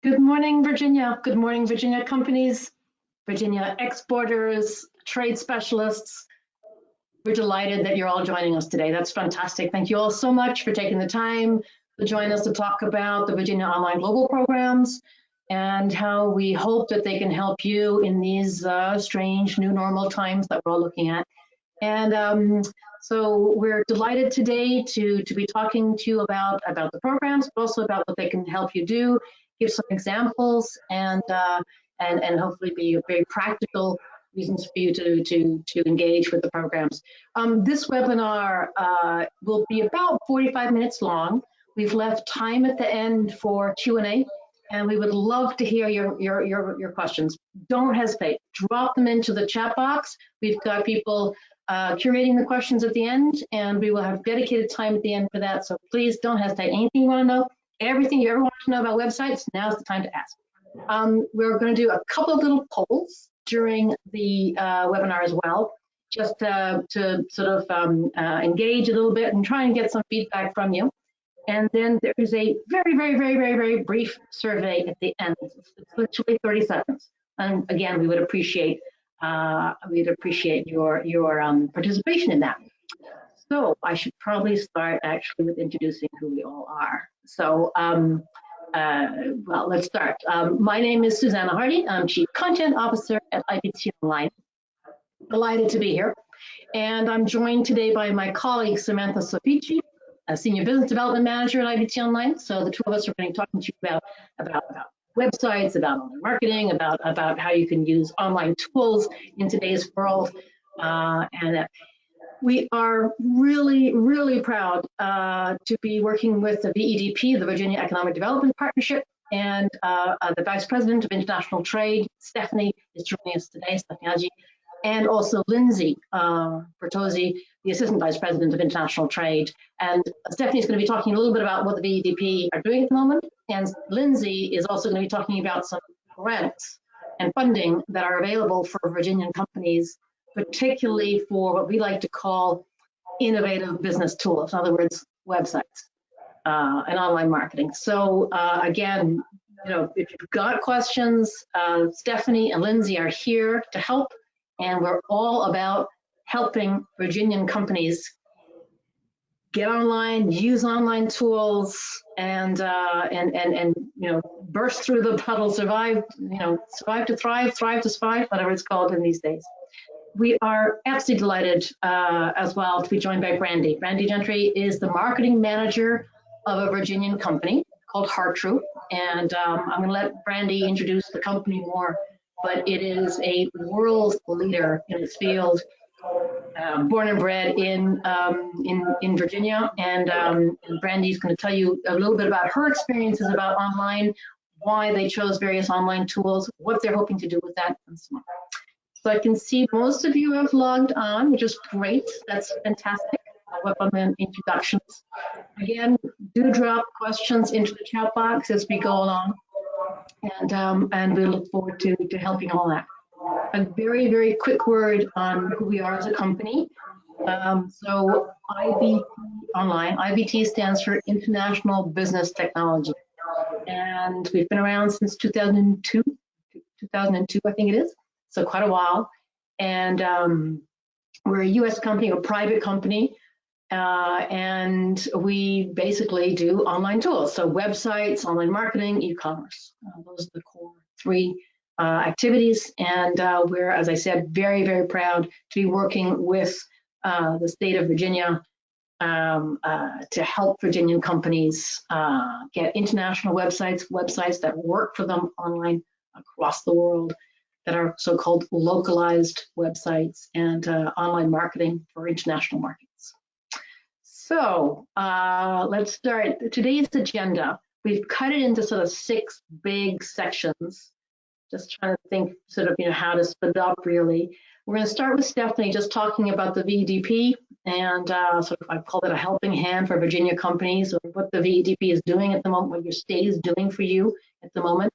Good morning, Virginia. Good morning, Virginia companies, Virginia exporters, trade specialists. We're delighted that you're all joining us today. That's fantastic. Thank you all so much for taking the time to join us to talk about the Virginia Online Global programs and how we hope that they can help you in these strange new normal times that we're all looking at. And so we're delighted today to be talking to you about the programs, but also about what they can help you do, give some examples, and hopefully be very practical reasons for you to engage with the programs. This webinar will be about 45 minutes long. We've left time at the end for Q&A, and we would love to hear your questions. Don't hesitate. Drop them into the chat box. We've got people curating the questions at the end, and we will have dedicated time at the end for that. So please don't hesitate. Anything you want to know, everything you ever want to know about websites, now's the time to ask. We're going to do a couple of little polls during the webinar as well, just to sort of engage a little bit and try and get some feedback from you. And then there is a very brief survey at the end. It's literally 30 seconds. And again, we would appreciate your participation in that. So I should probably start actually with introducing who we all are. So well, let's start. My name is Susanna Hardy. I'm Chief Content Officer at IBT Online. Delighted to be here. And I'm joined today by my colleague, Samantha Sofici, a Senior Business Development Manager at IBT Online. So the two of us are going to be talking to you about websites, about online marketing, about how you can use online tools in today's world. We are really proud to be working with the VEDP, the Virginia Economic Development Partnership, and the Vice President of International Trade, Stephanie, is joining us today, Stephanie Agee, and also Lindsey Bertozzi, the Assistant Vice President of International Trade. And Stephanie is going to be talking a little bit about what the VEDP are doing at the moment, and Lindsey is also going to be talking about some grants and funding that are available for Virginian companies, particularly for what we like to call innovative business tools, in other words, websites and online marketing. So again, you know, if you've got questions, Stephanie and Lindsey are here to help, and we're all about helping Virginian companies get online, use online tools, and you know, burst through the puddle, survive to thrive, thrive to survive, whatever it's called in these days. We are absolutely delighted as well to be joined by Brandy. Brandy Gentry is the marketing manager of a Virginian company called Hartrue, and I'm going to let Brandy introduce the company more, but it is a world leader in its field, born and bred in Virginia, and Brandy's going to tell you a little bit about her experiences about online, why they chose various online tools, what they're hoping to do with that, and so on. So I can see most of you have logged on, which is great. That's fantastic. I'll whip on the introductions. Again, do drop questions into the chat box as we go along, and we look forward to helping all that. A very quick word on who we are as a company. So IBT Online, IBT stands for International Business Technology, and we've been around since 2002 I think it is. So quite a while, and we're a U.S. company, a private company, and we basically do online tools, so websites, online marketing, e-commerce. Those are the core three activities, and we're, as I said, very proud to be working with the state of Virginia to help Virginian companies get international websites that work for them online across the world, that are so-called localized websites, and online marketing for international markets. So let's start today's agenda. We've cut it into sort of 6 big sections, just trying to think sort of, you know, how to split it up really. We're going to start with Stephanie just talking about the VEDP and sort of, I call it a helping hand for Virginia companies, or what the VEDP is doing at the moment, what your state is doing for you at the moment.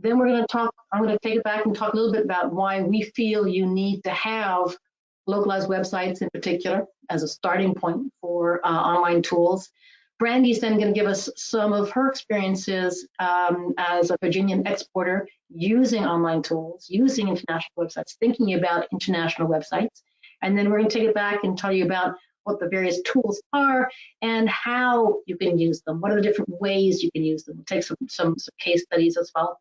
Then we're going to talk, I'm going to take it back and talk a little bit about why we feel you need to have localized websites in particular as a starting point for online tools. Brandy's then going to give us some of her experiences as a Virginian exporter using online tools, using international websites, thinking about international websites. And then we're going to take it back and tell you about what the various tools are and how you can use them. What are the different ways you can use them? We'll take some case studies as well.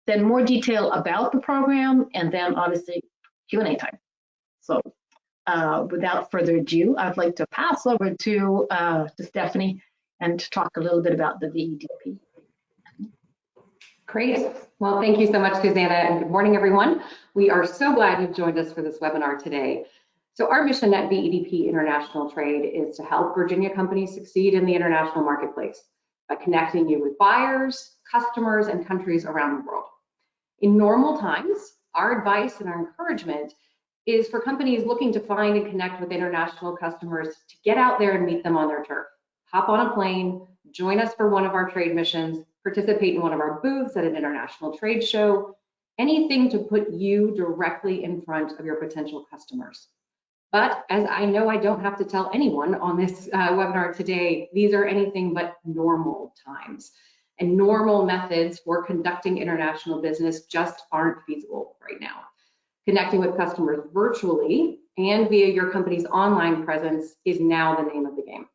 Then more detail about the program, and then obviously Q&A time. So without further ado, I'd like to pass over to Stephanie and to talk a little bit about the VEDP. Great. Well, thank you so much, Susanna, and good morning, everyone. We are so glad you've joined us for this webinar today. So our mission at VEDP International Trade is to help Virginia companies succeed in the international marketplace by connecting you with buyers, customers, and countries around the world. In normal times, our advice and our encouragement is for companies looking to find and connect with international customers to get out there and meet them on their turf. Hop on a plane, join us for one of our trade missions, participate in one of our booths at an international trade show, anything to put you directly in front of your potential customers. But as I know I don't have to tell anyone on this webinar today, these are anything but normal times. And normal methods for conducting international business just aren't feasible right now. Connecting with customers virtually and via your company's online presence is now the name of the game,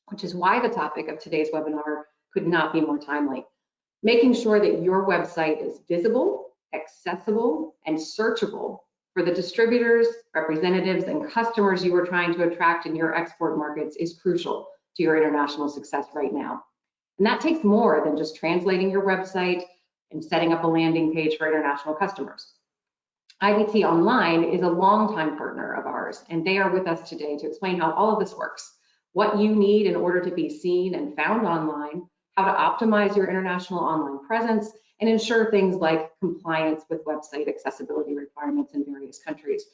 which is why the topic of today's webinar could not be more timely. Making sure that your website is visible, accessible, and searchable for the distributors, representatives, and customers you are trying to attract in your export markets is crucial to your international success right now. And that takes more than just translating your website and setting up a landing page for international customers. IBT Online is a longtime partner of ours, and they are with us today to explain how all of this works, what you need in order to be seen and found online, how to optimize your international online presence, and ensure things like compliance with website accessibility requirements in various countries.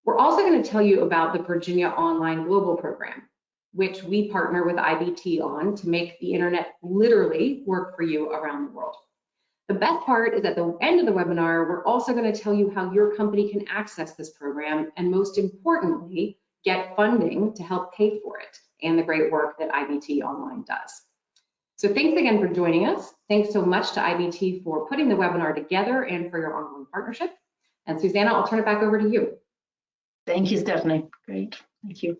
We're also going to tell you about the Virginia Online Global Program, which we partner with IBT on to make the internet literally work for you around the world. The best part is at the end of the webinar, we're also going to tell you how your company can access this program and, most importantly, get funding to help pay for it and the great work that IBT Online does. So thanks again for joining us. Thanks so much to IBT for putting the webinar together and for your ongoing partnership. And Susanna, I'll turn it back over to you. Thank you, Stephanie. Great, thank you.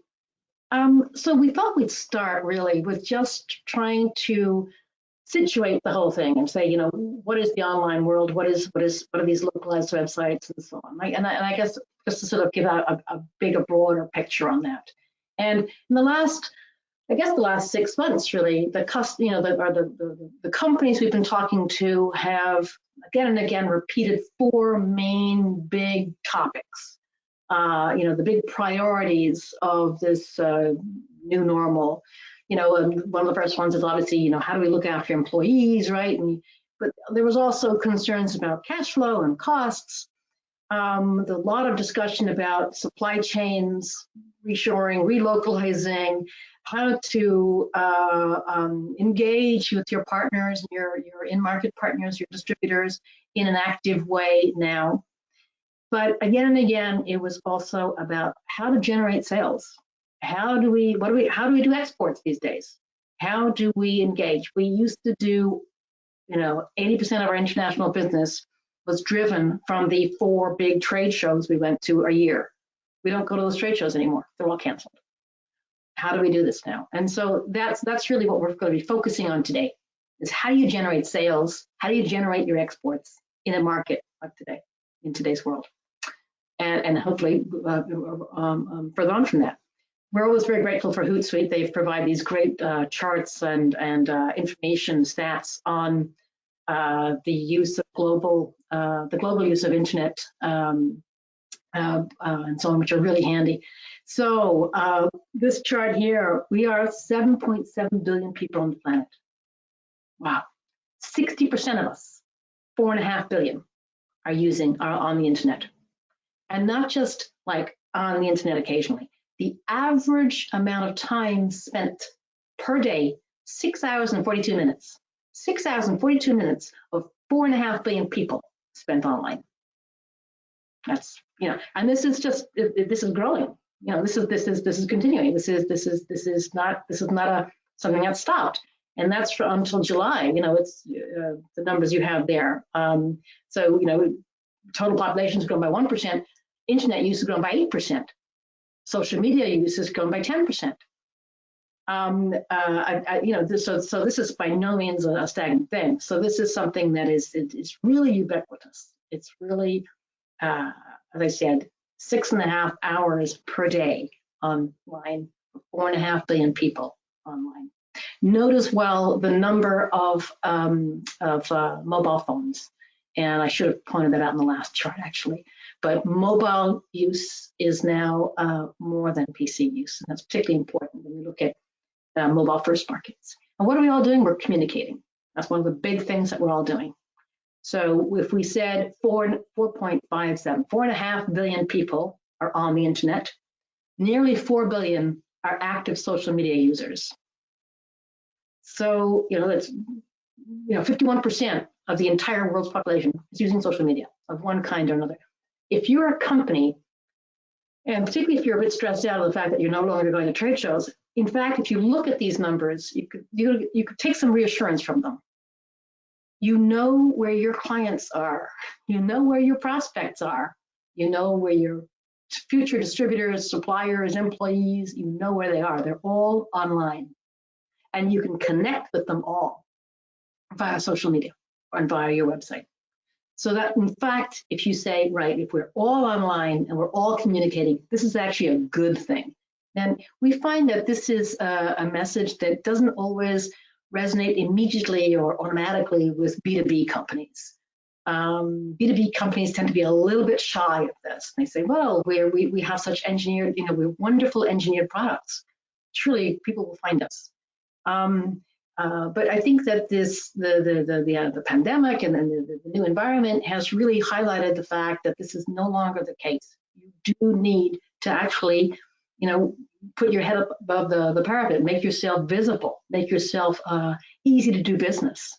So we thought we'd start really with just trying to situate the whole thing and say, you know, what is the online world? What are these localized websites and so on? And I guess just to sort of give out a bigger, broader picture on that. And in the last 6 months, really, the companies we've been talking to have again and again repeated 4 main big topics. The big priorities of this new normal. One of the first ones is obviously, how do we look after employees, right? But there was also concerns about cash flow and costs. There's a lot of discussion about supply chains, reshoring, relocalizing, how to engage with your partners, your in-market partners, your distributors in an active way now. But again and again, it was also about how to generate sales. How do we do exports these days? How do we engage? We used to do, 80% of our international business was driven from the 4 big trade shows we went to a year. We don't go to those trade shows anymore. They're all canceled. How do we do this now? And so that's really what we're going to be focusing on today, is how do you generate sales? How do you generate your exports in a market like today, in today's world? And hopefully further on from that. We're always very grateful for Hootsuite. They provide these great charts and information stats on the use of the global use of internet and so on, which are really handy. So this chart here, we are 7.7 billion people on the planet. Wow, 60% of us, 4.5 billion, are on the internet, and not just like on the internet occasionally. The average amount of time spent per day, 6 hours and 42 minutes. 6 hours and 42 minutes of 4.5 billion people spent online. That's, and this is growing. This is continuing. This is not something got stopped. And that's until July. It's the numbers you have there. So, total population has grown by 1%. Internet use has grown by 8%. Social media use has grown by 10%. So this is by no means a stagnant thing. So this is something that is really ubiquitous. It's really, as I said, 6.5 hours per day online, 4.5 billion people online. Note as well the number of mobile phones, and I should have pointed that out in the last chart actually. But mobile use is now more than PC use, and that's particularly important when we look at mobile first markets. And what are we all doing? We're communicating. That's one of the big things that we're all doing. So if we said 4.5 billion people are on the internet, nearly 4 billion are active social media users. So, that's 51% of the entire world's population is using social media of one kind or another. If you're a company, and particularly if you're a bit stressed out of the fact that you're no longer going to trade shows, in fact, if you look at these numbers, you could take some reassurance from them. You know where your clients are. You know where your prospects are. You know where your future distributors, suppliers, employees, you know where they are. They're all online. And you can connect with them all via social media and via your website. So that, in fact, if you say, right, if we're all online and we're all communicating, this is actually a good thing. And we find that this is a message that doesn't always resonate immediately or automatically with B2B companies. B2B companies tend to be a little bit shy of this. They say, well, we have such engineered, we're wonderful engineered products. Truly, people will find us. But I think that the pandemic and then the new environment has really highlighted the fact that this is no longer the case. You do need to actually, put your head up above the parapet, make yourself visible, make yourself easy to do business.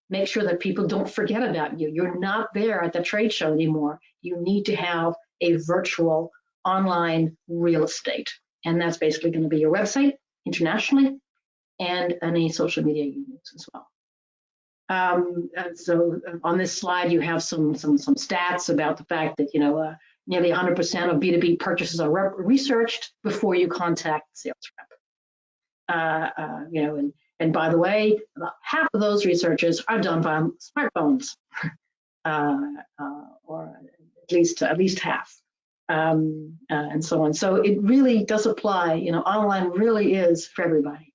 Make sure that people don't forget about you. You're not there at the trade show anymore. You need to have a virtual online real estate. And that's basically going to be your website internationally and any social media you use as well. So on this slide, you have some stats about the fact that, nearly 100% of B2B purchases are researched before you contact the sales rep. And by the way, about half of those researches are done by smartphones, or at least half, and so on. So it really does apply. Online really is for everybody.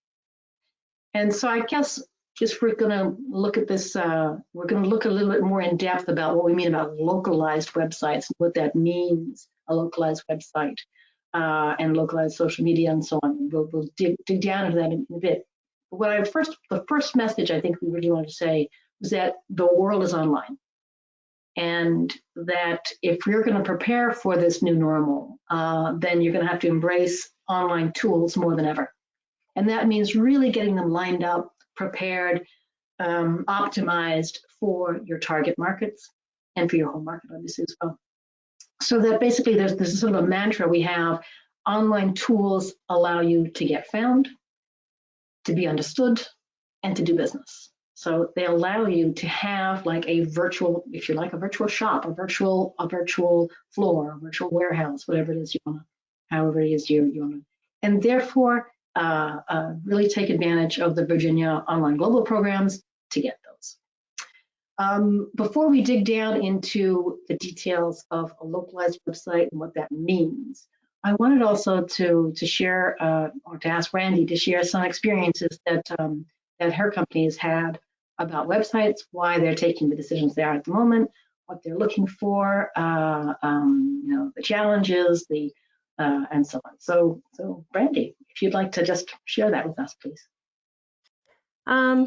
And so I guess just we're going to look at this. We're going to look a little bit more in depth about what we mean about localized websites, what that means, a localized website, and localized social media, and so on. We'll dig down into that in a bit. But the first message I think we really wanted to say was that the world is online, and that if we're going to prepare for this new normal, then you're going to have to embrace online tools more than ever. And that means really getting them lined up, prepared, optimized for your target markets and for your home market, obviously, as well. So that basically there's sort of a mantra we have: online tools allow you to get found, to be understood, and to do business. So they allow you to have like a virtual, if you like, a virtual shop, a virtual floor, a virtual warehouse, whatever it is you want to, however it is you want to, and therefore really take advantage of the Virginia Online Global programs to get those. Before we dig down into the details of a localized website and what that means, I wanted also to share, or to ask Randy to share some experiences that her company has had about websites, why they're taking the decisions they are at the moment, what they're looking for, the challenges, and so on. So Randy, if you'd like to just share that with us, please.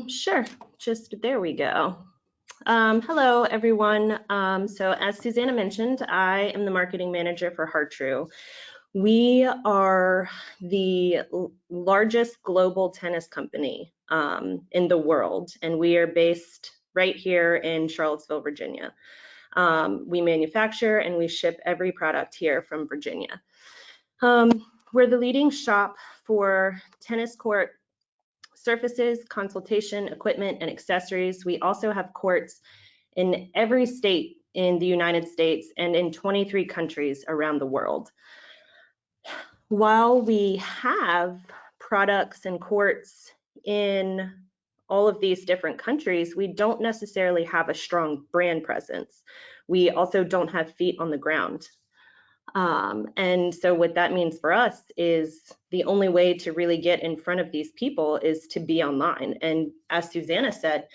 Sure, just there we go. Hello, everyone. So as Susanna mentioned, I am the marketing manager for Hartrue. We are the largest global tennis company in the world, and we are based right here in Charlottesville, Virginia. We manufacture and we ship every product here from Virginia. We're the leading shop for tennis court surfaces, consultation, equipment, and accessories. We also have courts in every state in the United States and in 23 countries around the world. While we have products and courts in all of these different countries, we don't necessarily have a strong brand presence. We also don't have feet on the ground. And so what that means for us is the only way to really get in front of these people is to be online. And as Susanna said,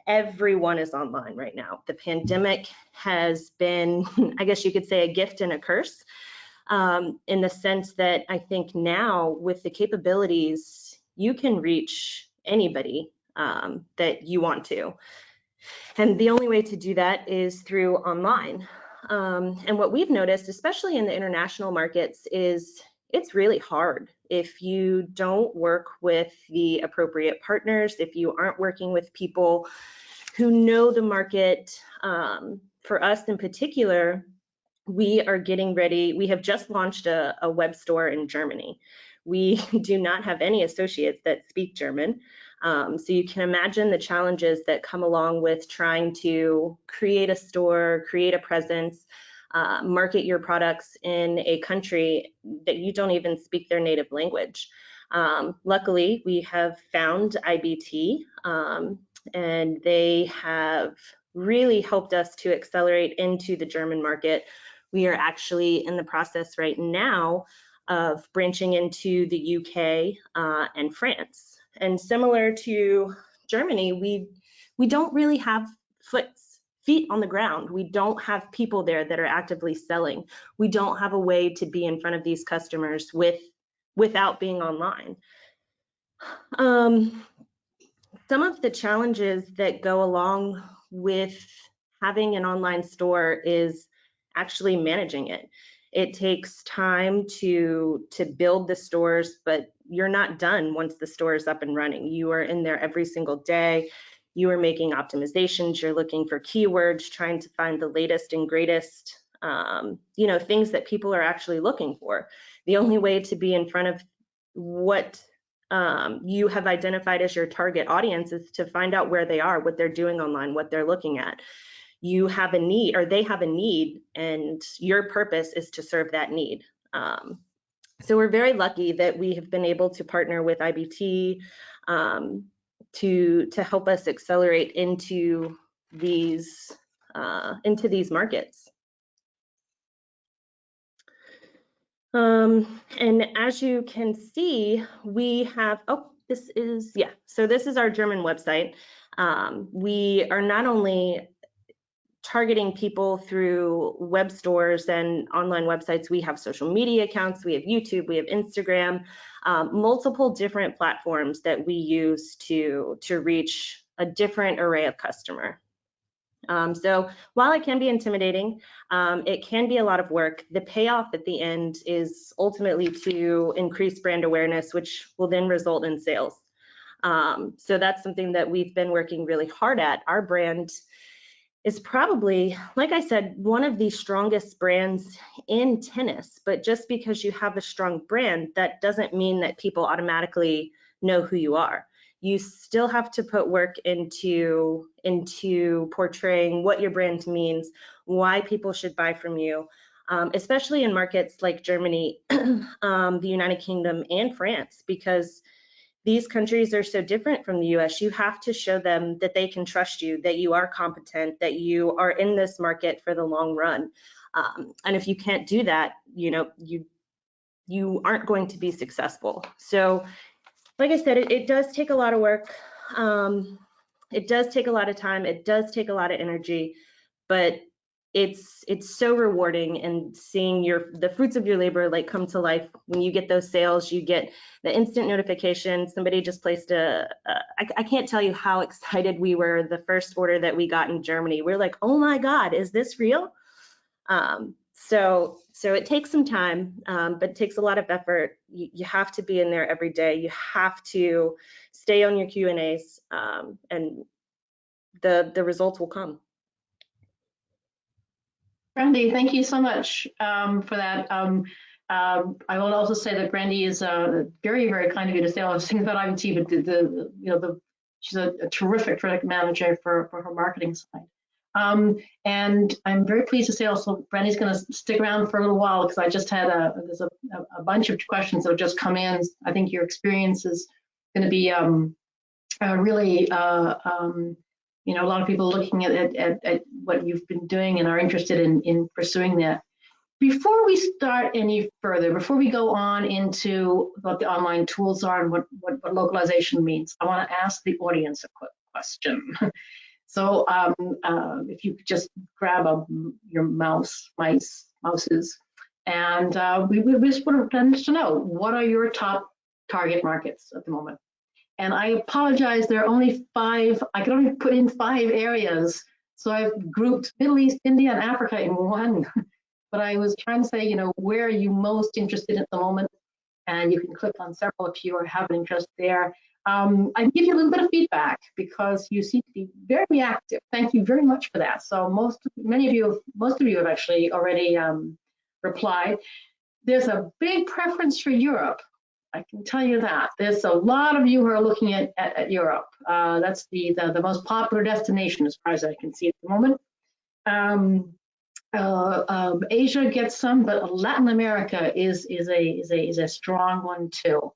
everyone is online right now. The pandemic has been, I guess you could say, a gift and a curse, in the sense that I think now with the capabilities, you can reach anybody that you want to. And the only way to do that is through online. And what we've noticed, especially in the international markets, is it's really hard if you don't work with the appropriate partners, if you aren't working with people who know the market. For us in particular, we are getting ready. We have just launched a web store in Germany. We do not have any associates that speak German. So you can imagine the challenges that come along with trying to create a store, create a presence, market your products in a country that you don't even speak their native language. Luckily, we have found IBT, and they have really helped us to accelerate into the German market. We are actually in the process right now of branching into the UK and France. And similar to Germany, we don't really have feet on the ground. We don't have people there that are actively selling. We don't have a way to be in front of these customers without being online. Some of the challenges that go along with having an online store is actually managing it. It takes time to build the stores, but you're not done once the store is up and running. You are in there every single day. You are making optimizations. You're looking for keywords, trying to find the latest and greatest, things that people are actually looking for. The only way to be in front of what you have identified as your target audience is to find out where they are, what they're doing online, what they're looking at. You have a need, or they have a need, and your purpose is to serve that need. So we're very lucky that we have been able to partner with IBT to help us accelerate into these markets. And as you can see, we have, so this is our German website. We are not only targeting people through web stores and online websites, we have social media accounts, we have YouTube, we have Instagram, multiple different platforms that we use to reach a different array of customer. So while it can be intimidating, it can be a lot of work. The payoff at the end is ultimately to increase brand awareness, which will then result in sales. So that's something that we've been working really hard at. Our brand is probably, like I said, one of the strongest brands in tennis, but just because you have a strong brand, that doesn't mean that people automatically know who you are. You still have to put work into portraying what your brand means, why people should buy from you, especially in markets like Germany, the United Kingdom, and France, because these countries are so different from the US. You have to show them that they can trust you, that you are competent, that you are in this market for the long run. And if you can't do that, you aren't going to be successful. So like I said, it does take a lot of work. It does take a lot of time. It does take a lot of energy, but it's so rewarding, and seeing the fruits of your labor like come to life when you get those sales. You get the instant notification. Somebody just placed I can't tell you how excited we were the first order that we got in Germany. We're like, oh my God, is this real? So it takes some time, but it takes a lot of effort. You have to be in there every day. You have to stay on your Q&As, and the results will come. Brandy, thank you so much for that. I will also say that Brandy is very, very kind of you to say all those things about IVT, but she's a terrific product manager for her marketing side. And I'm very pleased to say also Brandy's going to stick around for a little while because I just had there's a bunch of questions that have just come in. I think your experience is going to be really a lot of people looking at what you've been doing and are interested in pursuing that. Before we start any further, before we go on into what the online tools are and what localization means, I want to ask the audience a quick question. So if you could just grab your mouses, and we just would like to know, what are your top target markets at the moment? And I apologize, there are only 5, I can only put in 5 areas. So I've grouped Middle East, India, and Africa in one. But I was trying to say, where are you most interested at the moment? And you can click on several if you have an interest there. I can give you a little bit of feedback because you seem to be very reactive. Thank you very much for that. So most of you have actually already replied. There's a big preference for Europe. I can tell you that. There's a lot of you who are looking at Europe. That's the most popular destination as far as I can see at the moment. Asia gets some, but Latin America is a strong one too.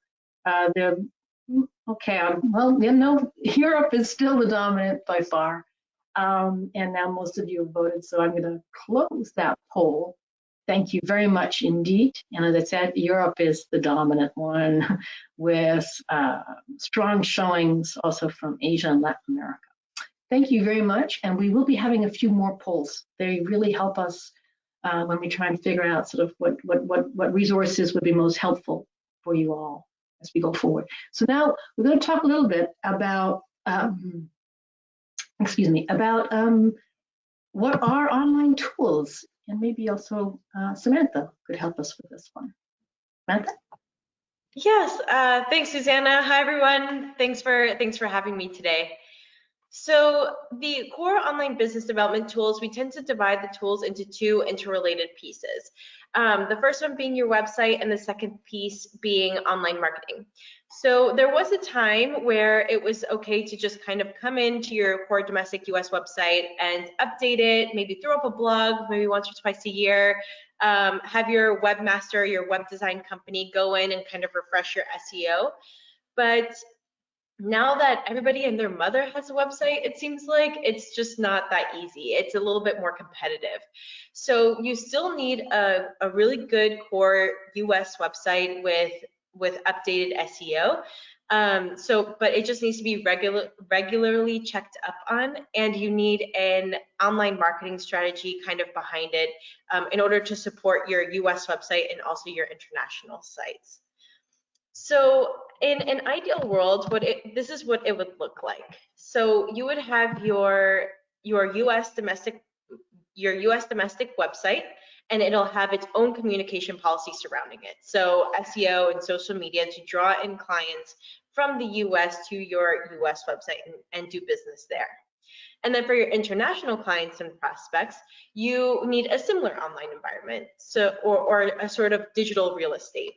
Europe is still the dominant by far, and now most of you have voted. So I'm going to close that poll. Thank you very much indeed. And as I said, Europe is the dominant one with strong showings also from Asia and Latin America. Thank you very much. And we will be having a few more polls. They really help us when we try and figure out sort of what resources would be most helpful for you all as we go forward. So now we're going to talk a little bit about, what are online tools. And maybe also Samantha could help us with this one. Samantha? Yes, thanks, Susanna. Hi, everyone. Thanks for having me today. So the core online business development tools, we tend to divide the tools into 2 interrelated pieces. The first one being your website and the second piece being online marketing. So there was a time where it was okay to just kind of come into your core domestic US website and update it, maybe throw up a blog, maybe once or twice a year, have your webmaster, your web design company go in and kind of refresh your SEO. But now that everybody and their mother has a website, it seems like it's just not that easy. It's a little bit more competitive. So you still need a really good core US website with updated SEO. But it just needs to be regularly checked up on, and you need an online marketing strategy kind of behind it in order to support your US website and also your international sites. So in an ideal world, this is what it would look like. So you would have your US domestic website, and it'll have its own communication policy surrounding it. So SEO and social media to draw in clients from the US to your US website and do business there. And then for your international clients and prospects, you need a similar online environment, or a sort of digital real estate.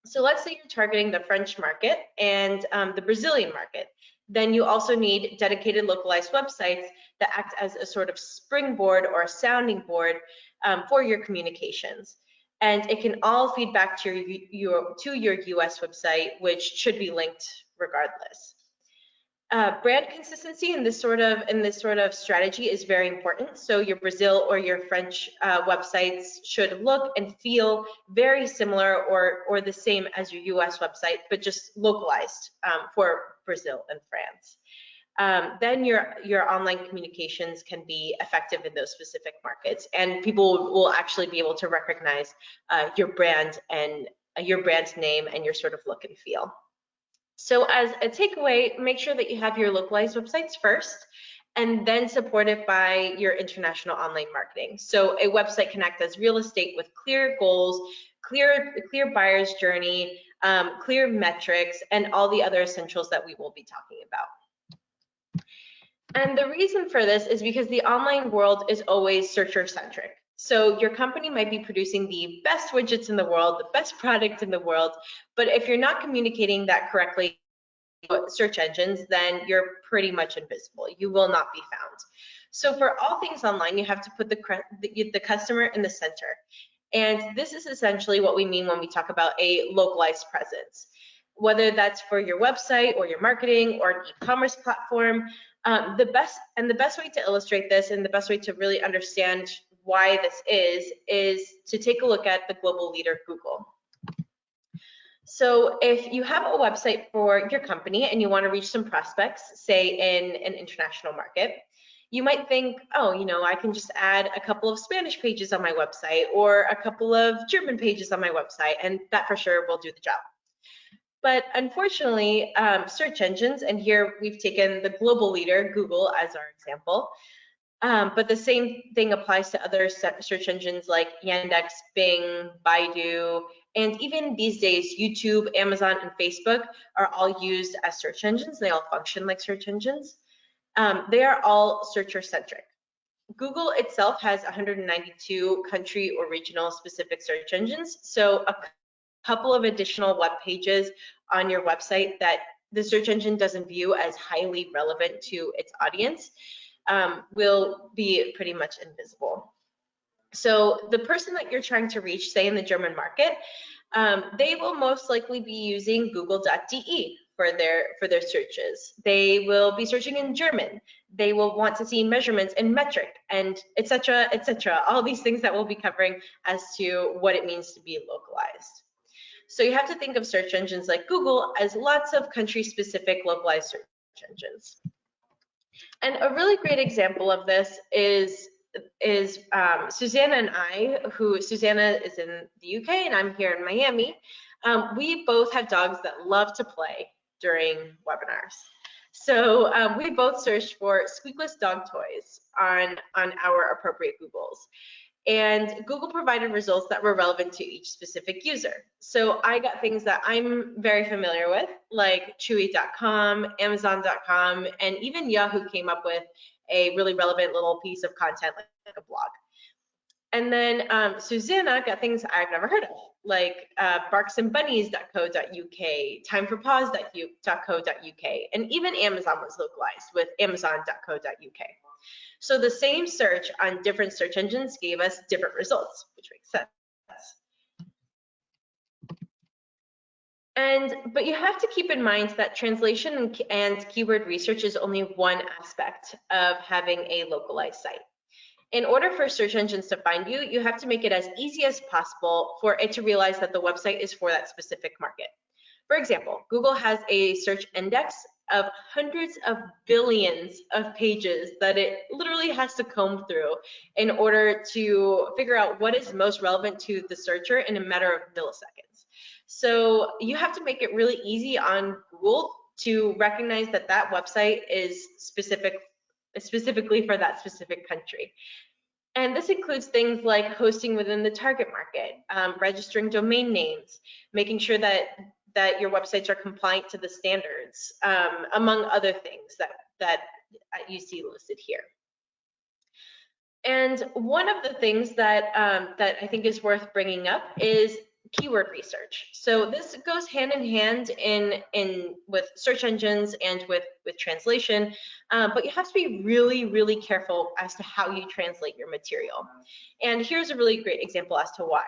So let's say you're targeting the French market and the Brazilian market. Then you also need dedicated localized websites that act as a sort of springboard or a sounding board for your communications. And it can all feed back to your US website, which should be linked regardless. Brand consistency in this sort of strategy is very important. So your Brazil or your French websites should look and feel very similar or the same as your US website, but just localized for Brazil and France. Then your online communications can be effective in those specific markets, and people will actually be able to recognize your brand and your brand name and your sort of look and feel. So as a takeaway, make sure that you have your localized websites first, and then support it by your international online marketing. So a website can act as real estate with clear goals, clear buyer's journey, clear metrics, and all the other essentials that we will be talking about. And the reason for this is because the online world is always searcher-centric. So your company might be producing the best widgets in the world, the best product in the world, but if you're not communicating that correctly with search engines, then you're pretty much invisible. You will not be found. So for all things online, you have to put the customer in the center. And this is essentially what we mean when we talk about a localized presence. Whether that's for your website or your marketing or an e-commerce platform, the best way to illustrate this and the best way to really understand why this is to take a look at the global leader, Google. So if you have a website for your company and you want to reach some prospects, say in an international market, you might think, oh, I can just add a couple of Spanish pages on my website or a couple of German pages on my website, and that for sure will do the job. But unfortunately, search engines, and here we've taken the global leader, Google, as our example, but the same thing applies to other search engines like Yandex, Bing, Baidu, and even these days, YouTube, Amazon, and Facebook are all used as search engines. They all function like search engines. They are all searcher-centric. Google itself has 192 country or regional specific search engines, so a couple of additional web pages on your website that the search engine doesn't view as highly relevant to its audience will be pretty much invisible. So the person that you're trying to reach, say in the German market, they will most likely be using google.de for their searches. They will be searching in German. They will want to see measurements in metric, and etc., etc. All these things that we'll be covering as to what it means to be localized. So you have to think of search engines like Google as lots of country-specific localized search engines. And a really great example of this is Susanna and I, Susanna is in the UK and I'm here in Miami. We both have dogs that love to play during webinars. So we both searched for squeakless dog toys on our appropriate Googles. And Google provided results that were relevant to each specific user. So I got things that I'm very familiar with, like Chewy.com, Amazon.com, and even Yahoo came up with a really relevant little piece of content like a blog. And then Susanna got things I've never heard of, like barksandbunnies.co.uk, timeforpause.co.uk, and even Amazon was localized with amazon.co.uk. So the same search on different search engines gave us different results, which makes sense. But you have to keep in mind that translation and keyword research is only one aspect of having a localized site. In order for search engines to find you, you have to make it as easy as possible for it to realize that the website is for that specific market. For example, Google has a search index of hundreds of billions of pages that it literally has to comb through in order to figure out what is most relevant to the searcher in a matter of milliseconds. So you have to make it really easy on Google to recognize that that website is specifically for that specific country. And this includes things like hosting within the target market, registering domain names, making sure that your websites are compliant to the standards, among other things that you see listed here. And one of the things that I think is worth bringing up is keyword research. So this goes hand in hand with search engines and with translation, but you have to be really, really careful as to how you translate your material. And here's a really great example as to why.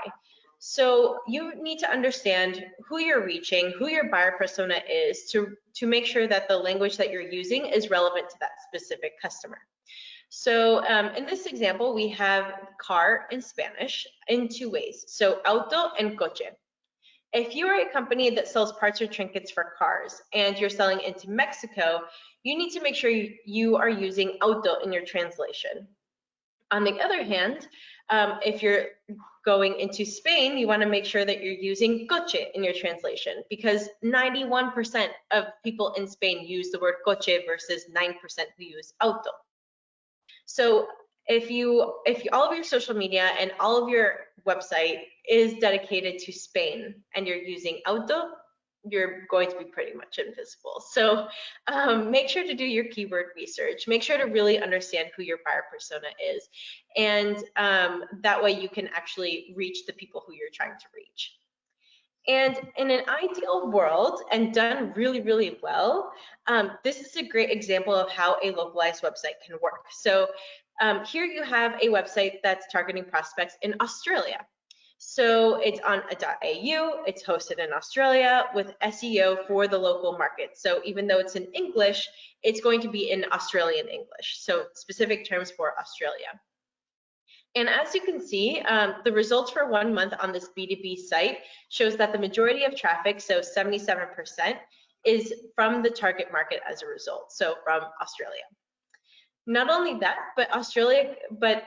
So you need to understand who you're reaching, who your buyer persona is to make sure that the language that you're using is relevant to that specific customer. So in this example, we have car in Spanish in two ways. So auto and coche. If you are a company that sells parts or trinkets for cars and you're selling into Mexico, you need to make sure you are using auto in your translation. On the other hand, if you're going into Spain, you want to make sure that you're using coche in your translation, because 91% of people in Spain use the word coche versus 9% who use auto. So if all of your social media and all of your website is dedicated to Spain and you're using auto, you're going to be pretty much invisible. So make sure to do your keyword research. Make sure to really understand who your buyer persona is. And that way you can actually reach the people who you're trying to reach. And in an ideal world, and done really, really well, this is a great example of how a localized website can work. So here you have a website that's targeting prospects in Australia. So it's on a .au, it's hosted in Australia with SEO for the local market. So even though it's in English, it's going to be in Australian English. So specific terms for Australia. And as you can see, the results for 1 month on this B2B site shows that the majority of traffic, so 77%, is from the target market as a result, so from Australia. Not only that, but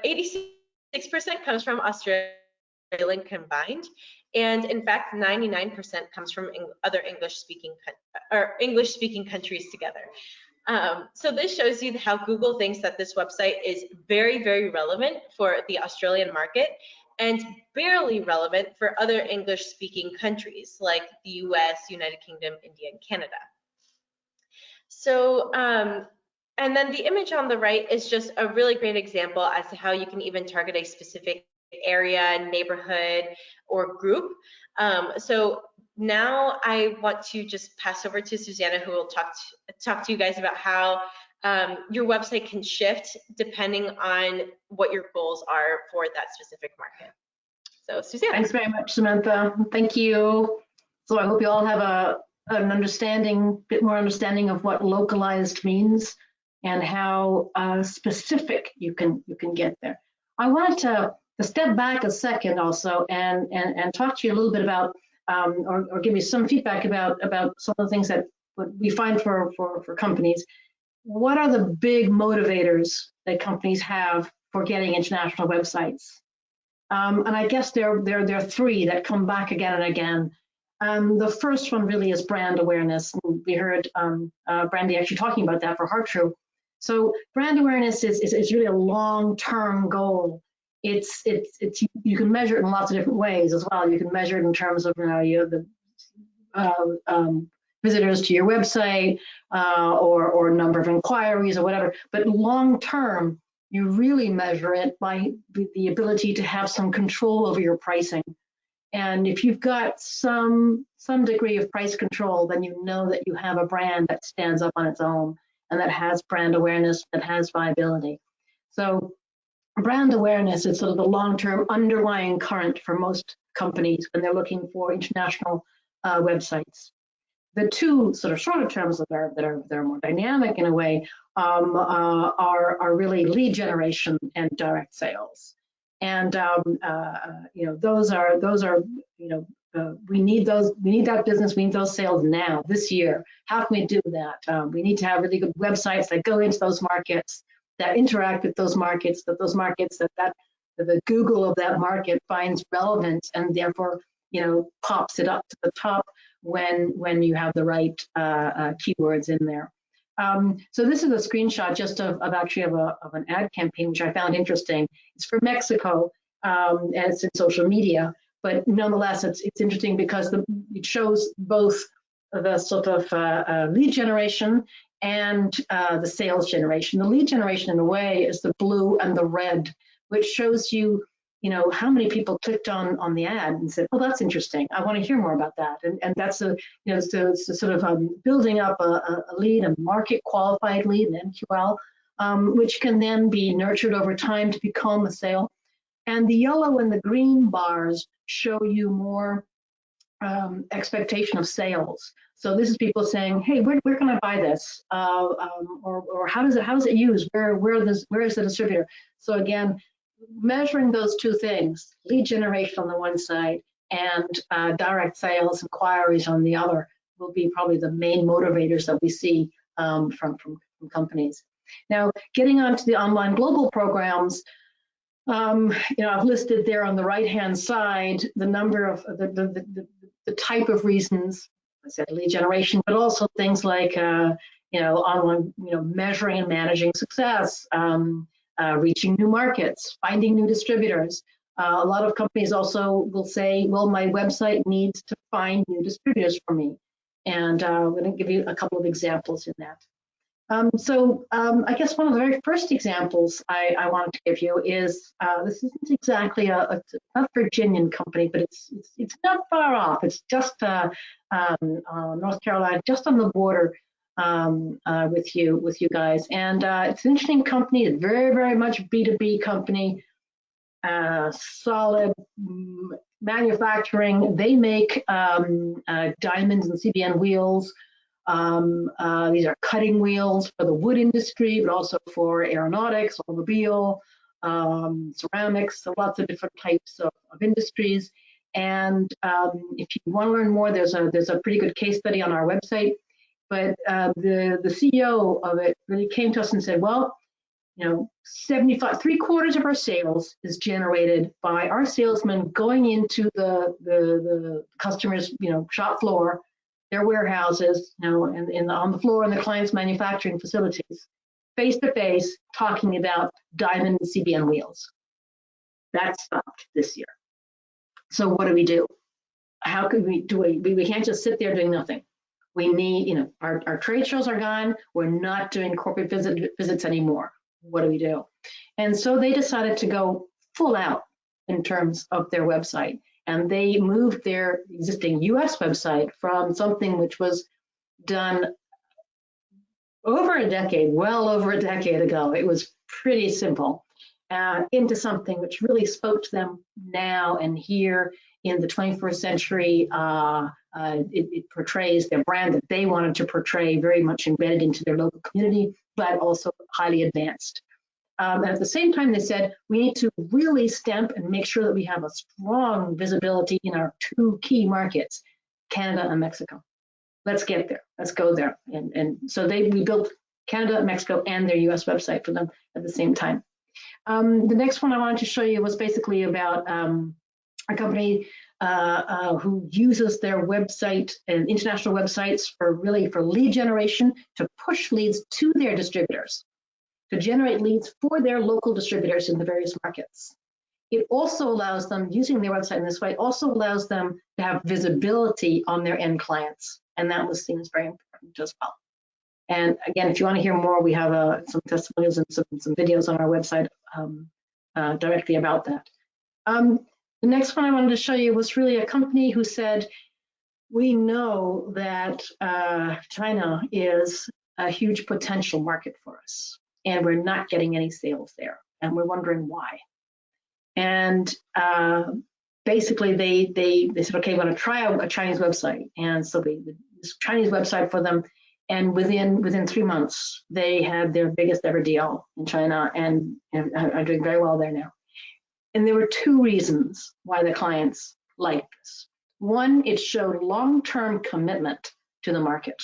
86% comes from Australia combined, and in fact 99% comes from other English-speaking countries together. So this shows you how Google thinks that this website is very, very relevant for the Australian market and barely relevant for other English-speaking countries like the US, United Kingdom, India, and Canada. So, and then the image on the right is just a really great example as to how you can even target a specific area, neighborhood, or group. So now I want to just pass over to Susanna, who will talk to you guys about how your website can shift depending on what your goals are for that specific market. So Susanna. Thanks very much, Samantha. Thank you. So I hope you all have a bit more understanding of what localized means and how specific you can get there. I wanted to step back a second also and talk to you a little bit about or give you some feedback about some of the things that we find for companies. What are the big motivators that companies have for getting international websites? And I guess there are three that come back again and again. The first one really is brand awareness. We heard Brandy actually talking about that for HeartTrue. So brand awareness is really a long-term goal. You can measure it in lots of different ways as well. You can measure it in terms of the visitors to your website or number of inquiries or whatever. But long term, you really measure it by the ability to have some control over your pricing. And if you've got some degree of price control, then you know that you have a brand that stands up on its own and that has brand awareness, that has viability. So brand awareness is sort of the long-term underlying current for most companies when they're looking for international websites. The two sort of shorter terms that are more dynamic in a way are really lead generation and direct sales. And those are we need that business, we need those sales now, this year. How can we do that? We need to have really good websites that go into those markets, that interact with those markets, that the Google of that market finds relevant and therefore pops it up to the top when you have the right keywords in there. So this is a screenshot just of an ad campaign which I found interesting. It's for Mexico and it's in social media, but nonetheless it's interesting because it shows both the sort of lead generation and the sales generation. The lead generation in a way is the blue and the red, which shows you how many people clicked on the ad and said, oh, that's interesting, I want to hear more about that. And that's it's sort of building up a lead, a market qualified lead, an MQL, which can then be nurtured over time to become a sale. And the yellow and the green bars show you more expectation of sales. So this is people saying, hey, where can I buy this? Or how is it used? Where is the distributor? So again, measuring those two things, lead generation on the one side and direct sales inquiries on the other, will be probably the main motivators that we see from companies. Now, getting on to the online global programs, I've listed there on the right-hand side the number of the type of reasons. I said lead generation, but also things like online, measuring and managing success, reaching new markets, finding new distributors. A lot of companies also will say, well, my website needs to find new distributors for me. And I'm going to give you a couple of examples in that. I guess one of the very first examples I wanted to give you is this isn't exactly not a Virginian company, but it's not far off. It's just North Carolina, just on the border with you guys. And it's an interesting company. It's very much B2B company. Solid manufacturing. They make diamonds and CBN wheels. These are cutting wheels for the wood industry, but also for aeronautics, automobile, ceramics, so lots of different types of industries. And if you want to learn more, there's a pretty good case study on our website. But the CEO of it really came to us and said, well, 3/4 of our sales is generated by our salesmen going into the customer's shop floor, their warehouses, and on the floor in the client's manufacturing facilities, face to face, talking about diamond and CBN wheels. That stopped this year. So what do? How could we do it? We can't just sit there doing nothing. We need, our trade shows are gone. We're not doing corporate visits anymore. What do? And so they decided to go full out in terms of their website. And they moved their existing US website from something which was done over a decade, well over a decade ago. It was pretty simple, into something which really spoke to them now and here in the 21st century. It portrays their brand that they wanted to portray, very much embedded into their local community, but also highly advanced. And at the same time, they said, we need to really stamp and make sure that we have a strong visibility in our two key markets, Canada and Mexico. Let's get there. Let's go there. And so we built Canada, Mexico, and their US website for them at the same time. The next one I wanted to show you was basically about a company who uses their website and international websites for lead generation to push leads to their distributors, to generate leads for their local distributors in the various markets. It also allows them, using their website in this way, also allows them to have visibility on their end clients. And that was seen as very important as well. And again, if you want to hear more, we have some testimonials and some videos on our website directly about that. The next one I wanted to show you was really a company who said, we know that China is a huge potential market for us, and we're not getting any sales there, and we're wondering why. And basically, they said, okay, we're going to try out a Chinese website. And so this Chinese website for them, and within 3 months, they had their biggest ever deal in China and are doing very well there now. And there were two reasons why the clients liked this. One, it showed long-term commitment to the market.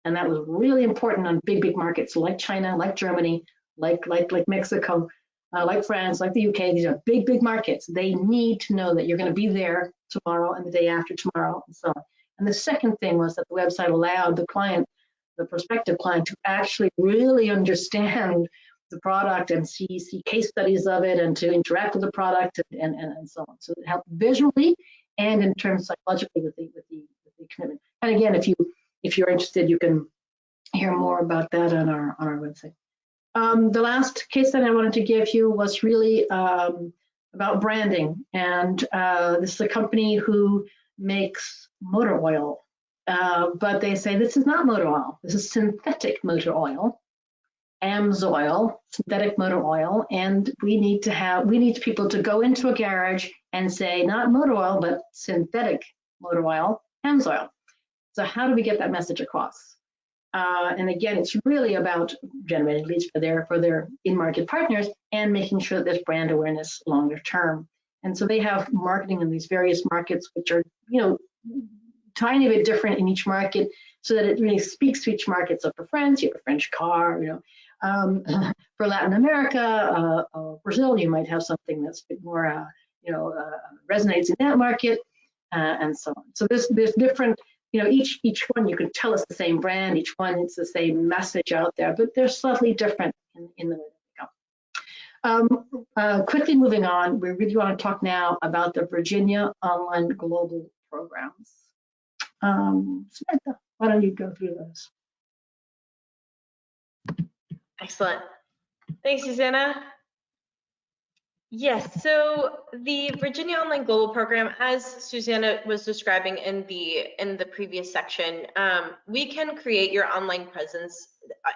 And that was really important on big markets like China, like Germany, like Mexico, like France, like the UK. These are big markets. They need to know that you're going to be there tomorrow and the day after tomorrow and so on. And the second thing was that the website allowed the client, the prospective client, to actually really understand the product and see case studies of it and to interact with the product and so on. So it helped visually and in terms psychologically with the commitment. And again, if you're interested, you can hear more about that on our website. The last case that I wanted to give you was really about branding. And this is a company who makes motor oil, but they say this is not motor oil. This is synthetic motor oil. AMSOIL, synthetic motor oil, and we need people to go into a garage and say not motor oil, but synthetic motor oil, AMSOIL. So how do we get that message across? And again, it's really about generating leads for their in-market partners and making sure that there's brand awareness longer term. And so they have marketing in these various markets, which are tiny bit different in each market, so that it really speaks to each market. So for France, you have a French car, for Latin America, Brazil, you might have something that's a bit more, resonates in that market, and so on. So there's different, each one you can tell it's the same brand, each one it's the same message out there, but they're slightly different in the way they go. Quickly moving on, we really want to talk now about the Virginia Online Global Programs. Samantha. Why don't you go through those? Excellent. Thanks, Susanna. Yes, so the Virginia Online Global Program, as Susanna was describing in the previous section, we can create your online presence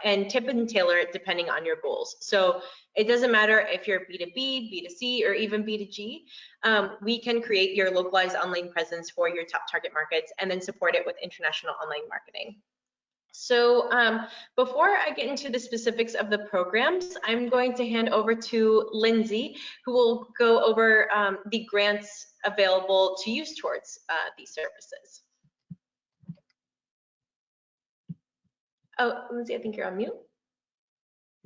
and tip and tailor it depending on your goals. So it doesn't matter if you're B2B, B2C, or even B2G, we can create your localized online presence for your top target markets and then support it with international online marketing. So before I get into the specifics of the programs, I'm going to hand over to Lindsey, who will go over the grants available to use towards these services. Oh, Lindsey, I think you're on mute.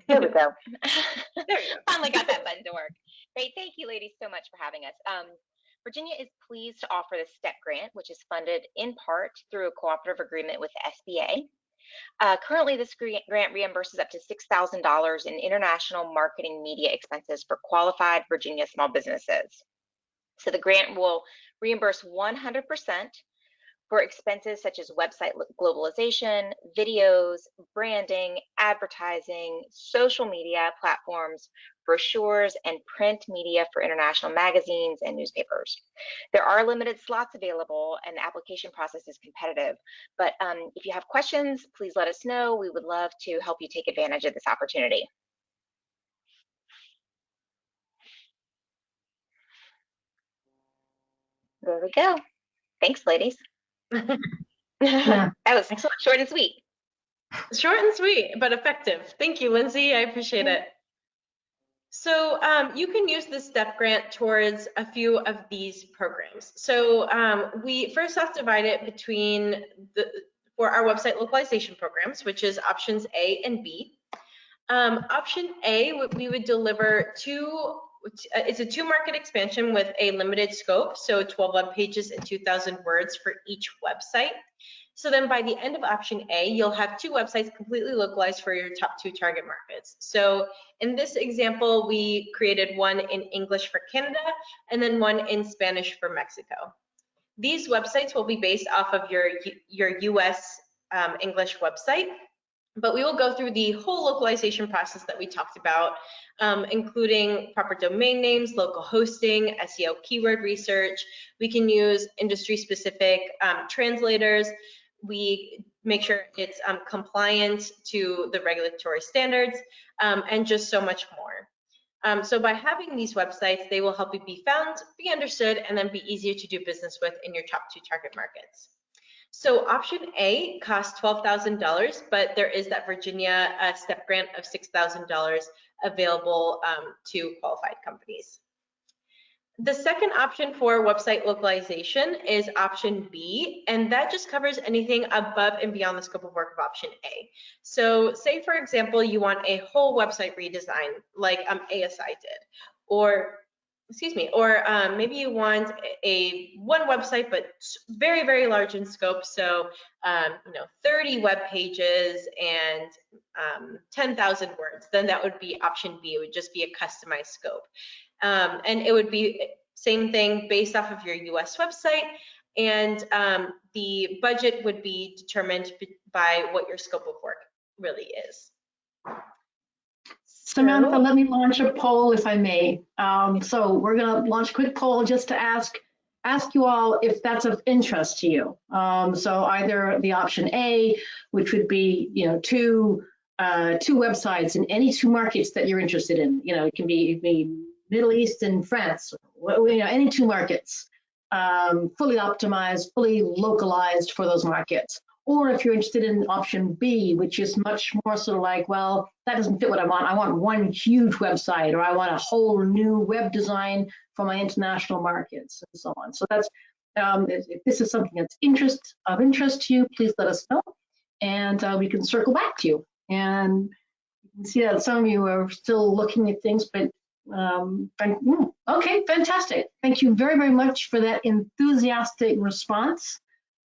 There we go. There you go. Finally got that button to work. Great, thank you ladies so much for having us. Virginia is pleased to offer the STEP grant, which is funded in part through a cooperative agreement with the SBA. Currently, this grant reimburses up to $6,000 in international marketing media expenses for qualified Virginia small businesses. So the grant will reimburse 100% for expenses such as website globalization, videos, branding, advertising, social media platforms, brochures, and print media for international magazines and newspapers. There are limited slots available and the application process is competitive, but if you have questions, please let us know. We would love to help you take advantage of this opportunity. There we go. Thanks, ladies. Yeah. That was Excellent. short and sweet. Short and sweet, but effective. Thank you, Lindsey. I appreciate it. So you can use the STEP grant towards a few of these programs. So we first have to divide it between for our website localization programs, which is options A and B. Option A, we would deliver it's a 2-market expansion with a limited scope, so 12 web pages and 2,000 words for each website. So then by the end of option A, you'll have 2 websites completely localized for your top 2 target markets. So in this example, we created one in English for Canada and then one in Spanish for Mexico. These websites will be based off of your US English website, but we will go through the whole localization process that we talked about, including proper domain names, local hosting, SEO keyword research. We can use industry-specific translators. We make sure it's compliant to the regulatory standards, and just so much more. So by having these websites, they will help you be found, be understood, and then be easier to do business with in your top 2 target markets. So option A costs $12,000, but there is that Virginia STEP grant of $6,000 available to qualified companies. The second option for website localization is option B, and that just covers anything above and beyond the scope of work of option A. So say, for example, you want a whole website redesign like ASI did, or maybe you want one website, but very, very large in scope. So, 30 web pages and 10,000 words. Then that would be option B. It would just be a customized scope. And it would be same thing based off of your US website. And the budget would be determined by what your scope of work really is. Samantha, let me launch a poll if I may. So we're going to launch a quick poll just to ask you all if that's of interest to you. So either the option A, which would be, two websites in any 2 markets that you're interested in. It can be Middle East and France, any 2 markets, fully optimized, fully localized for those markets. Or if you're interested in option B, which is much more sort of like, well, that doesn't fit what I want. I want one huge website, or I want a whole new web design for my international markets, and so on. So that's if this is something that's of interest to you, please let us know, and we can circle back to you. And you can see that some of you are still looking at things, but okay, fantastic. Thank you very, very much for that enthusiastic response.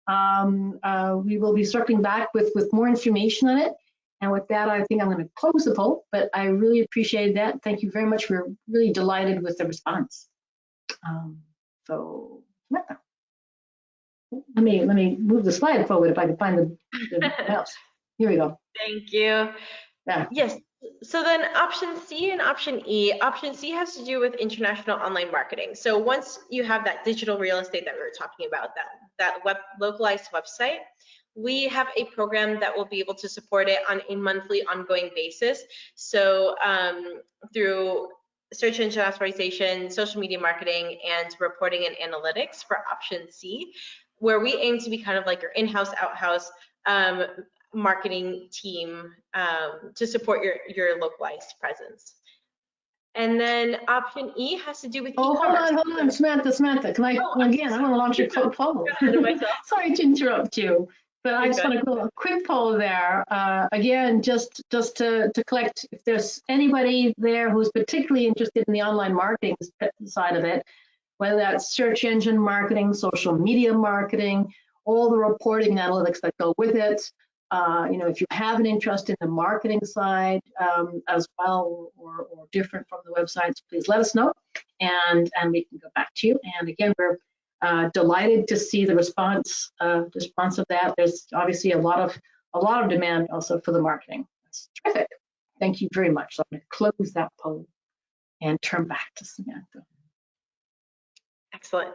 We will be circling back with more information on it. And with that, I think I'm going to close the poll, but I really appreciate that. Thank you very much. We're really delighted with the response. So, Samantha. Let me move the slide forward if I can find the mouse. Here we go. Thank you. Yeah. Yes. So then option C and option E. Option C has to do with international online marketing. So once you have that digital real estate that we were talking about, that localized website, we have a program that will be able to support it on a monthly ongoing basis. So through search engine optimization, social media marketing, and reporting and analytics for option C, where we aim to be kind of like your in-house, out-house marketing team to support your localized presence. And then option E has to do with e-commerce. Hold on, Samantha. Can I, again, I want to launch a quick poll. Sorry to interrupt you, but I just want to go a quick poll there. Again, just to collect, if there's anybody there who's particularly interested in the online marketing side of it, whether that's search engine marketing, social media marketing, all the reporting and analytics that go with it. If you have an interest in the marketing side as well, or different from the websites, please let us know, and we can go back to you. And again, we're delighted to see the response of that. There's obviously a lot of demand also for the marketing. That's terrific. Thank you very much. So I'm going to close that poll and turn back to Samantha. Excellent.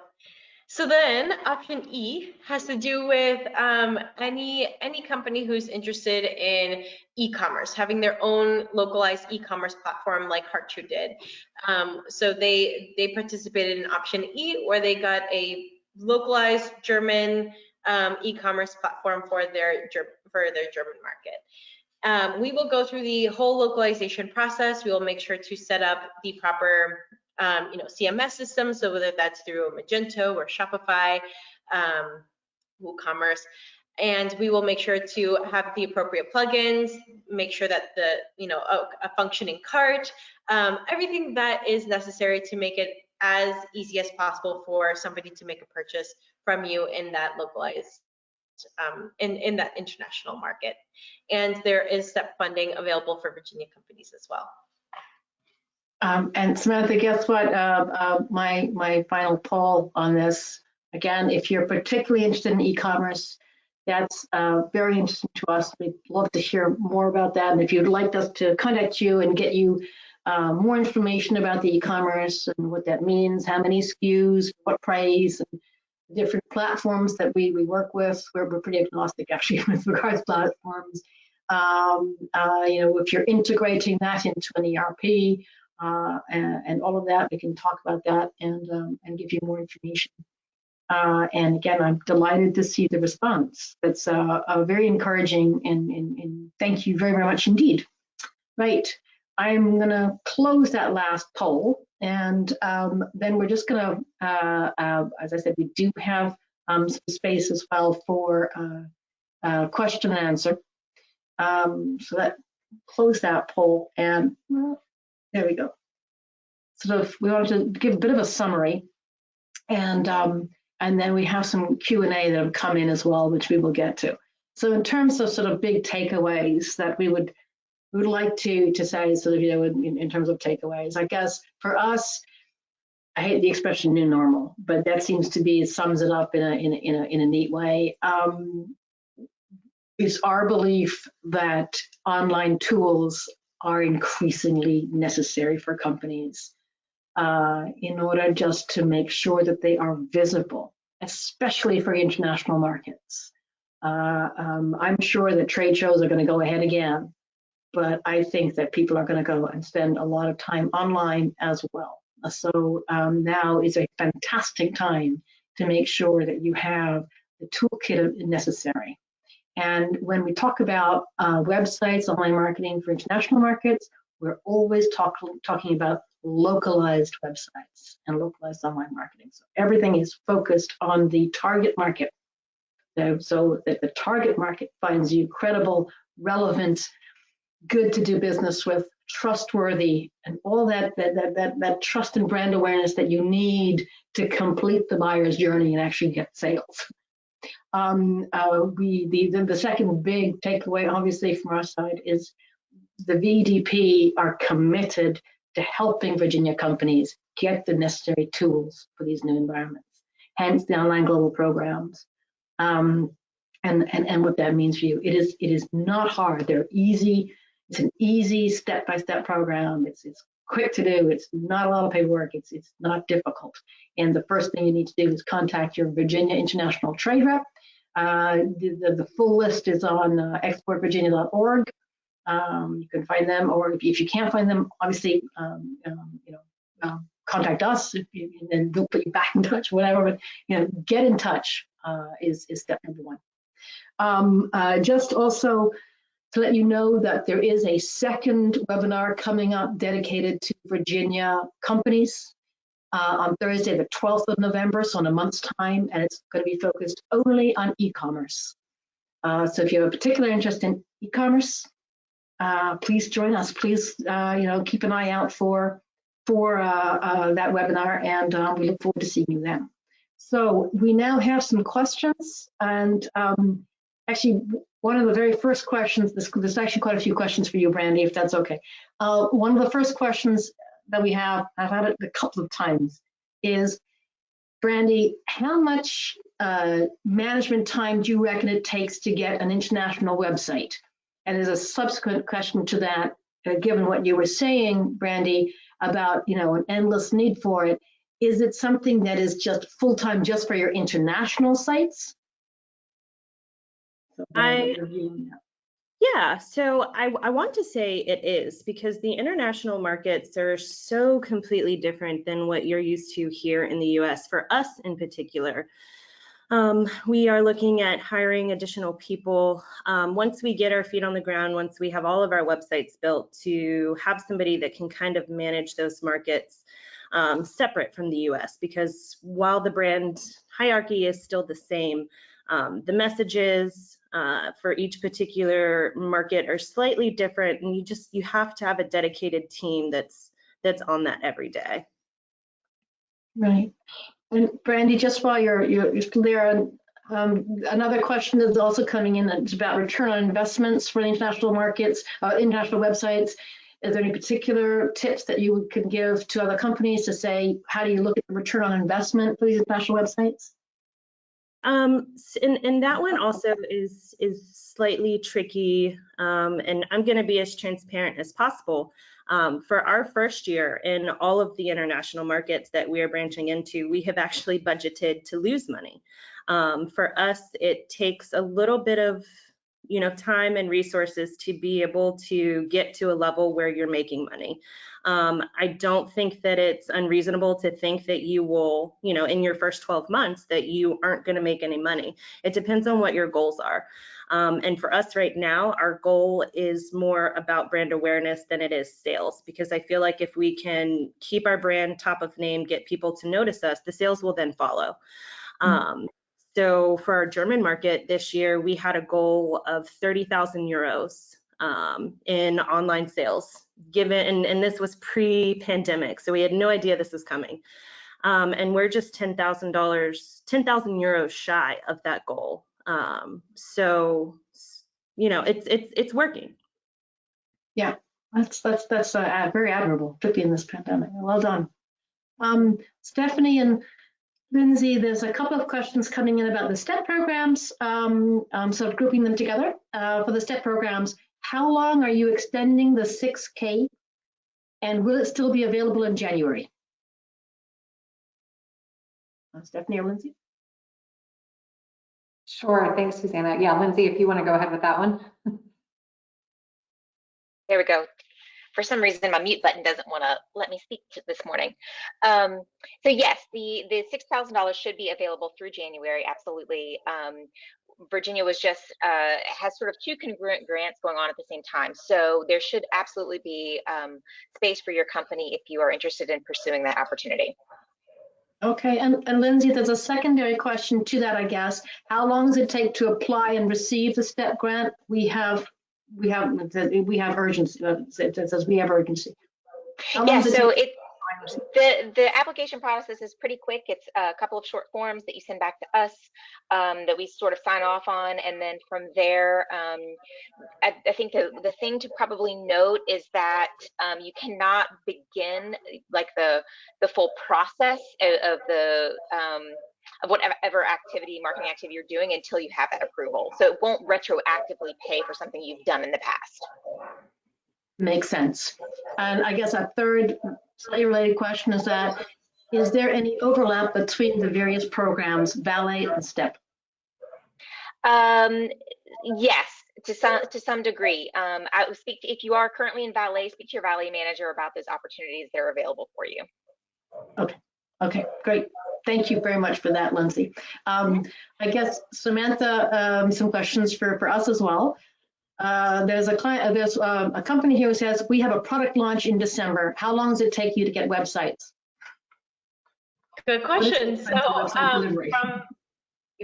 So then option E has to do with any company who's interested in e-commerce, having their own localized e-commerce platform like Heart2 did. So they participated in option E, where they got a localized German e-commerce platform for their German market. We will go through the whole localization process. We will make sure to set up the proper CMS system, so whether that's through Magento or Shopify, WooCommerce, and we will make sure to have the appropriate plugins, make sure that a functioning cart, everything that is necessary to make it as easy as possible for somebody to make a purchase from you in that localized, in that international market. And there is STEP funding available for Virginia companies as well. And Samantha, guess what? My final poll on this, again, if you're particularly interested in e-commerce, that's very interesting to us. We'd love to hear more about that. And if you'd like us to contact you and get you more information about the e-commerce and what that means, how many SKUs, what price, and different platforms that we work with, we're pretty agnostic actually with regards to platforms. If you're integrating that into an ERP, and all of that, we can talk about that and give you more information. And again, I'm delighted to see the response. It's very encouraging, and thank you very, very much indeed. Right, I'm going to close that last poll, and then we're just going to, as I said, we do have some space as well for question and answer. So that close that poll, and there we go. Sort of, we wanted to give a bit of a summary, and then we have some Q&A that have come in as well, which we will get to. So in terms of sort of big takeaways that we would like to say, sort of, in terms of takeaways, I guess for us, I hate the expression new normal, but that seems to be, it sums it up in a neat way. It's our belief that online tools are increasingly necessary for companies in order just to make sure that they are visible, especially for international markets. I'm sure that trade shows are going to go ahead again, but I think that people are going to go and spend a lot of time online as well. So now is a fantastic time to make sure that you have the toolkit necessary. And when we talk about websites, online marketing for international markets, we're always talking about localized websites and localized online marketing. So everything is focused on the target market, so that the target market finds you credible, relevant, good to do business with, trustworthy, and all that trust and brand awareness that you need to complete the buyer's journey and actually get sales. The second big takeaway, obviously, from our side is the VEDP are committed to helping Virginia companies get the necessary tools for these new environments, hence the online global programs. and what that means for you. It is not hard. They're easy. It's an easy step-by-step program. It's quick to do. It's not a lot of paperwork. It's not difficult. And the first thing you need to do is contact your Virginia International Trade Rep. The full list is on exportvirginia.org. You can find them, or if you can't find them, obviously, contact us, and we'll put you back in touch, whatever. But get in touch is step number one. Just also to let you know that there is a second webinar coming up dedicated to Virginia companies on Thursday, the 12th of November, so in a month's time, and it's going to be focused only on e-commerce. So if you have a particular interest in e-commerce, please join us. Please, keep an eye out for that webinar, and we look forward to seeing you then. So we now have some questions, and actually, one of the very first questions, there's actually quite a few questions for you, Brandy, if that's okay. One of the first questions that we have, I've had it a couple of times, is, Brandy, how much management time do you reckon it takes to get an international website? And as a subsequent question to that, given what you were saying, Brandy, about an endless need for it, is it something that is just full-time just for your international sites? So, Yeah, so I want to say it is, because the international markets are so completely different than what you're used to here in the US. For us in particular, we are looking at hiring additional people once we get our feet on the ground, once we have all of our websites built, to have somebody that can kind of manage those markets separate from the US, because while the brand hierarchy is still the same, the messages for each particular market are slightly different, and you have to have a dedicated team that's on that every day. Right. And Brandy, just while you're still there, another question is also coming in that's about return on investments for the international markets, international websites. Is there any particular tips that you can give to other companies to say, how do you look at the return on investment for these international websites? And that one also is slightly tricky, and I'm going to be as transparent as possible. For our first year in all of the international markets that we are branching into, we have actually budgeted to lose money. For us, it takes a little bit of time and resources to be able to get to a level where you're making money. I don't think that it's unreasonable to think that you will, in your first 12 months, that you aren't going to make any money. It depends on what your goals are. And for us right now, our goal is more about brand awareness than it is sales, because I feel like if we can keep our brand top of name, get people to notice us, the sales will then follow. So for our German market this year, we had a goal of 30,000 euros in online sales, and this was pre-pandemic, so we had no idea this was coming. And we're just $10,000 euros shy of that goal. So it's working. Yeah, that's very admirable, particularly in this pandemic. Well done. Stephanie and Lindsey, there's a couple of questions coming in about the STEP programs, so grouping them together. For the STEP programs, how long are you extending the 6K, and will it still be available in January? Stephanie or Lindsey? Sure, thanks, Susanna. Yeah, Lindsey, if you want to go ahead with that one. There we go. For some reason, my mute button doesn't want to let me speak this morning. So yes, the $6,000 should be available through January, absolutely. Virginia was just has sort of two congruent grants going on at the same time. So there should absolutely be space for your company if you are interested in pursuing that opportunity. Okay, and Lindsey, there's a secondary question to that, I guess. How long does it take to apply and receive the STEP grant? We have urgency. It says we have urgency. Yeah, so the application process is pretty quick. It's a couple of short forms that you send back to us that we sort of sign off on, and then from there, I think the thing to probably note is that you cannot begin like the full process of the of whatever activity, marketing activity you're doing until you have that approval. So it won't retroactively pay for something you've done in the past. Makes sense. And I guess a third slightly related question is that, is there any overlap between the various programs, Valet and STEP? Yes, to some degree. I would speak if you are currently in Valet, speak to your Valet manager about those opportunities that are available for you. Okay, great. Thank you very much for that, Lindsey. I guess, Samantha, some questions for us as well. There's a company here who says, we have a product launch in December. How long does it take you to get websites? Good question. So,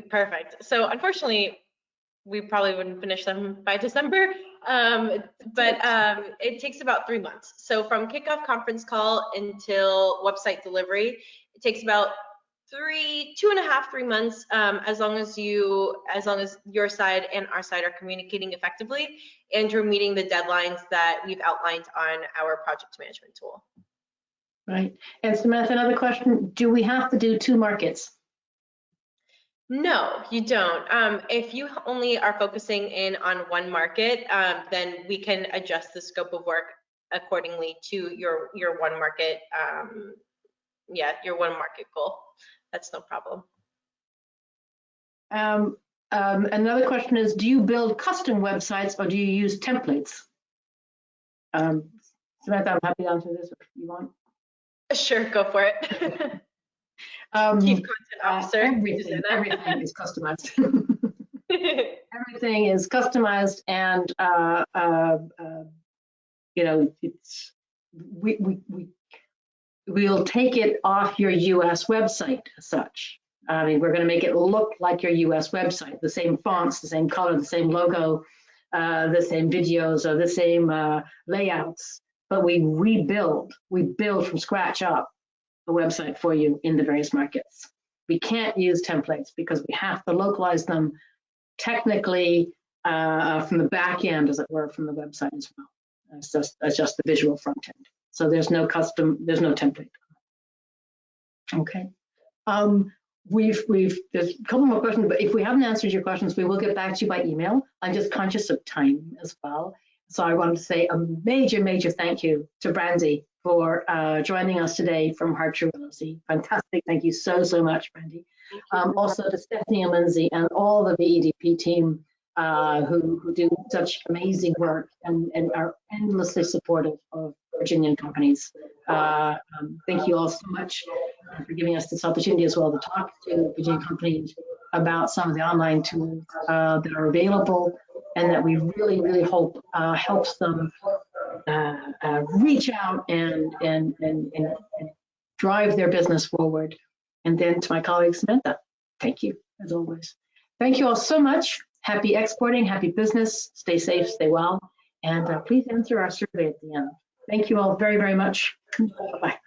perfect. So unfortunately, we probably wouldn't finish them by December, but it takes about 3 months. So from kickoff conference call until website delivery, it takes about 2.5, 3 months, as long as your side and our side are communicating effectively and you're meeting the deadlines that we've outlined on our project management tool. Right. And Samantha, another question, do we have to do 2 markets? No, you don't. If you only are focusing in on one market, then we can adjust the scope of work accordingly to your one market, your one market goal. That's no problem. Another question is, do you build custom websites or do you use templates? Samantha, I'm happy to answer this if you want. Sure, go for it. Chief Content Officer. Everything is customized. Everything is customized, and we'll take it off your US website as such. I mean, we're going to make it look like your US website, the same fonts, the same color, the same logo, the same videos, or the same layouts. But we build from scratch up a website for you in the various markets. We can't use templates because we have to localize them technically from the back end, as it were, from the website as well. It's just the visual front end. So there's no template. Okay. There's a couple more questions, but if we haven't answered your questions, we will get back to you by email. I'm just conscious of time as well. So I wanted to say a major thank you to Brandy for joining us today from HeartTrue LLC. Fantastic. Thank you so much, Brandy. Also to Stephanie and Lindsey and all the VEDP team who do such amazing work and are endlessly supportive of Virginian companies. Thank you all so much for giving us this opportunity as well to talk to Virginian companies about some of the online tools that are available and that we really hope helps them reach out and drive their business forward. And then to my colleague Samantha, thank you as always. Thank you all so much. Happy exporting, happy business, stay safe, stay well, and please answer our survey at the end. Thank you all very much. Bye-bye.